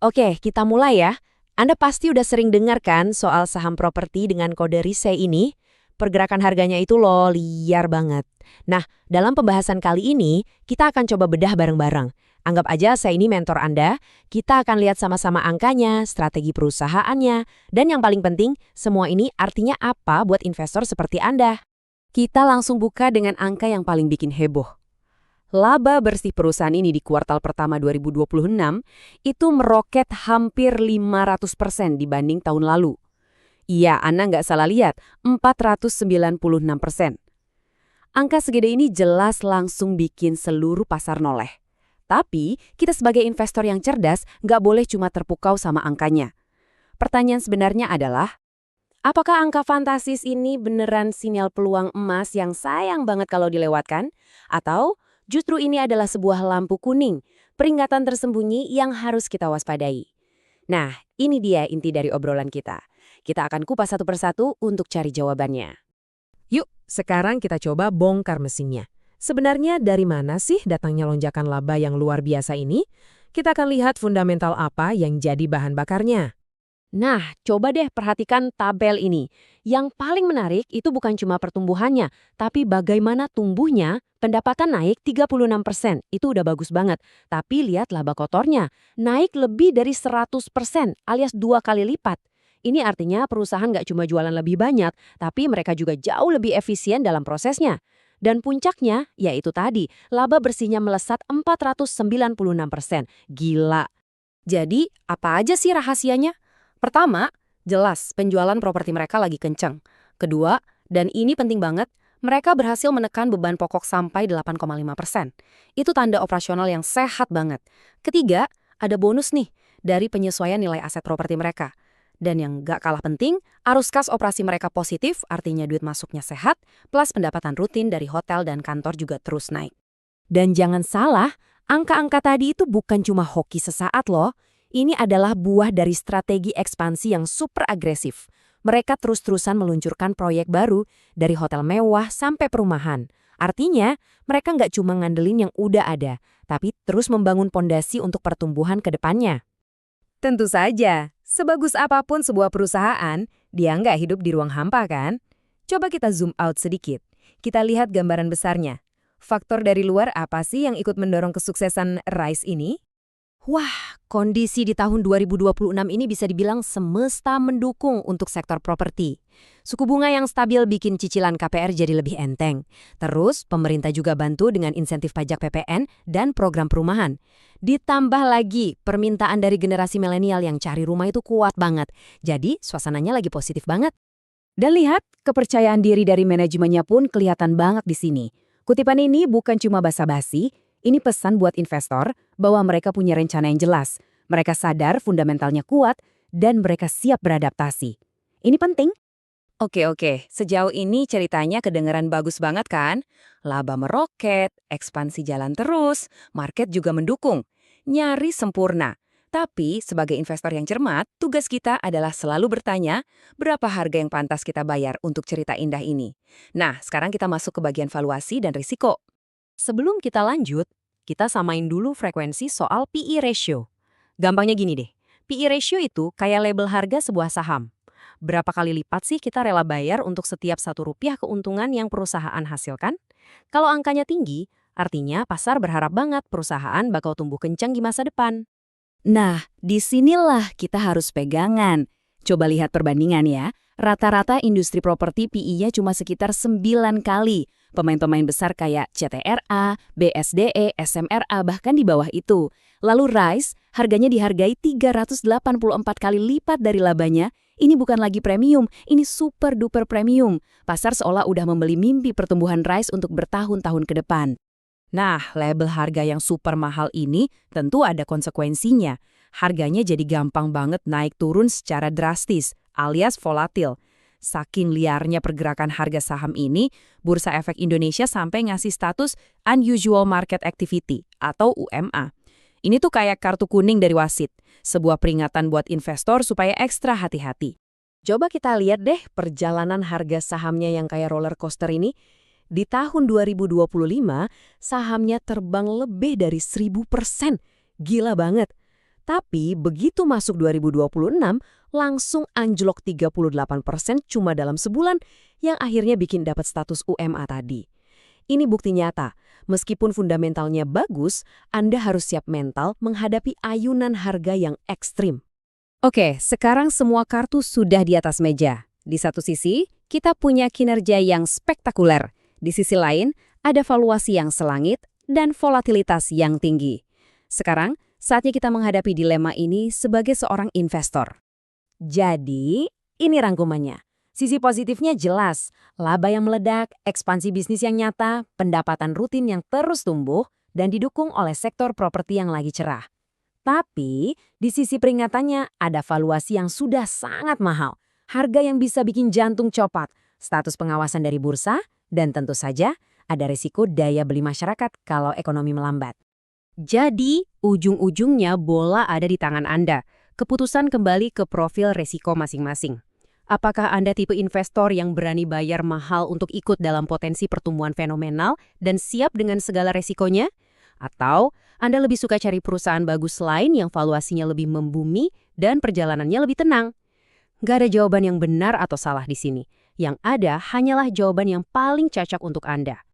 Oke, kita mulai ya. Anda pasti udah sering dengar kan soal saham properti dengan kode RISE ini? Pergerakan harganya itu loh liar banget. Nah, dalam pembahasan kali ini, kita akan coba bedah bareng-bareng. Anggap aja saya ini mentor Anda, kita akan lihat sama-sama angkanya, strategi perusahaannya, dan yang paling penting, semua ini artinya apa buat investor seperti Anda. Kita langsung buka dengan angka yang paling bikin heboh. Laba bersih perusahaan ini di kuartal pertama 2026 itu meroket hampir 500% dibanding tahun lalu. Iya, Anda nggak salah lihat, 496%. Angka segede ini jelas langsung bikin seluruh pasar noleh. Tapi, kita sebagai investor yang cerdas nggak boleh cuma terpukau sama angkanya. Pertanyaan sebenarnya adalah, apakah angka fantastis ini beneran sinyal peluang emas yang sayang banget kalau dilewatkan? Atau justru ini adalah sebuah lampu kuning, peringatan tersembunyi yang harus kita waspadai? Nah, ini dia inti dari obrolan kita. Kita akan kupas satu persatu untuk cari jawabannya. Yuk, sekarang kita coba bongkar mesinnya. Sebenarnya dari mana sih datangnya lonjakan laba yang luar biasa ini? Kita akan lihat fundamental apa yang jadi bahan bakarnya. Nah, coba deh perhatikan tabel ini. Yang paling menarik itu bukan cuma pertumbuhannya, tapi bagaimana tumbuhnya. Pendapatan naik 36%, itu udah bagus banget. Tapi lihat laba kotornya, naik lebih dari 100% alias 2 kali lipat. Ini artinya perusahaan nggak cuma jualan lebih banyak, tapi mereka juga jauh lebih efisien dalam prosesnya. Dan puncaknya, yaitu tadi, laba bersihnya melesat 496%. Gila. Jadi, apa aja sih rahasianya? Pertama, jelas penjualan properti mereka lagi kenceng. Kedua, dan ini penting banget, mereka berhasil menekan beban pokok sampai 8,5%. Itu tanda operasional yang sehat banget. Ketiga, ada bonus nih dari penyesuaian nilai aset properti mereka. Dan yang gak kalah penting, arus kas operasi mereka positif, artinya duit masuknya sehat, plus pendapatan rutin dari hotel dan kantor juga terus naik. Dan jangan salah, angka-angka tadi itu bukan cuma hoki sesaat loh. Ini adalah buah dari strategi ekspansi yang super agresif. Mereka terus-terusan meluncurkan proyek baru, dari hotel mewah sampai perumahan. Artinya, mereka nggak cuma ngandelin yang udah ada, tapi terus membangun pondasi untuk pertumbuhan ke depannya. Tentu saja, sebagus apapun sebuah perusahaan, dia nggak hidup di ruang hampa kan? Coba kita zoom out sedikit. Kita lihat gambaran besarnya. Faktor dari luar apa sih yang ikut mendorong kesuksesan Rise ini? Wah, kondisi di tahun 2026 ini bisa dibilang semesta mendukung untuk sektor properti. Suku bunga yang stabil bikin cicilan KPR jadi lebih enteng. Terus, pemerintah juga bantu dengan insentif pajak PPN dan program perumahan. Ditambah lagi, permintaan dari generasi milenial yang cari rumah itu kuat banget. Jadi, suasananya lagi positif banget. Dan lihat, kepercayaan diri dari manajemennya pun kelihatan banget di sini. Kutipan ini bukan cuma basa-basi, ini pesan buat investor bahwa mereka punya rencana yang jelas. Mereka sadar fundamentalnya kuat dan mereka siap beradaptasi. Ini penting. Oke, sejauh ini ceritanya kedengeran bagus banget kan? Laba meroket, ekspansi jalan terus, market juga mendukung. Nyaris sempurna. Tapi sebagai investor yang cermat, tugas kita adalah selalu bertanya, berapa harga yang pantas kita bayar untuk cerita indah ini? Nah, sekarang kita masuk ke bagian valuasi dan risiko. Sebelum kita lanjut, kita samain dulu frekuensi soal PE ratio. Gampangnya gini deh, PE ratio itu kayak label harga sebuah saham. Berapa kali lipat sih kita rela bayar untuk setiap Rp1 keuntungan yang perusahaan hasilkan? Kalau angkanya tinggi, artinya pasar berharap banget perusahaan bakal tumbuh kencang di masa depan. Nah, disinilah kita harus pegangan. Coba lihat perbandingan ya. Rata-rata industri properti PE-nya cuma sekitar 9 kali. Pemain-pemain besar kayak CTRA, BSDE, SMRA bahkan di bawah itu. Lalu Rise, harganya dihargai 384 kali lipat dari labanya. Ini bukan lagi premium, ini super duper premium. Pasar seolah udah membeli mimpi pertumbuhan Rise untuk bertahun-tahun ke depan. Nah, label harga yang super mahal ini tentu ada konsekuensinya. Harganya jadi gampang banget naik turun secara drastis, alias volatil. Saking liarnya pergerakan harga saham ini, Bursa Efek Indonesia sampai ngasih status Unusual Market Activity atau UMA. Ini tuh kayak kartu kuning dari wasit, sebuah peringatan buat investor supaya ekstra hati-hati. Coba kita lihat deh perjalanan harga sahamnya yang kayak roller coaster ini. Di tahun 2025, sahamnya terbang lebih dari 1000%. Gila banget. Tapi begitu masuk 2026, langsung anjlok 38% cuma dalam sebulan, yang akhirnya bikin dapat status UMA tadi. Ini bukti nyata, meskipun fundamentalnya bagus, Anda harus siap mental menghadapi ayunan harga yang ekstrim. Oke, sekarang semua kartu sudah di atas meja. Di satu sisi, kita punya kinerja yang spektakuler. Di sisi lain, ada valuasi yang selangit dan volatilitas yang tinggi. Sekarang, saatnya kita menghadapi dilema ini sebagai seorang investor. Jadi, ini rangkumannya. Sisi positifnya jelas, laba yang meledak, ekspansi bisnis yang nyata, pendapatan rutin yang terus tumbuh, dan didukung oleh sektor properti yang lagi cerah. Tapi, di sisi peringatannya ada valuasi yang sudah sangat mahal, harga yang bisa bikin jantung copot, status pengawasan dari bursa, dan tentu saja ada risiko daya beli masyarakat kalau ekonomi melambat. Jadi, ujung-ujungnya bola ada di tangan Anda. Keputusan kembali ke profil resiko masing-masing. Apakah Anda tipe investor yang berani bayar mahal untuk ikut dalam potensi pertumbuhan fenomenal dan siap dengan segala resikonya? Atau Anda lebih suka cari perusahaan bagus lain yang valuasinya lebih membumi dan perjalanannya lebih tenang? Gak ada jawaban yang benar atau salah di sini. Yang ada hanyalah jawaban yang paling cocok untuk Anda.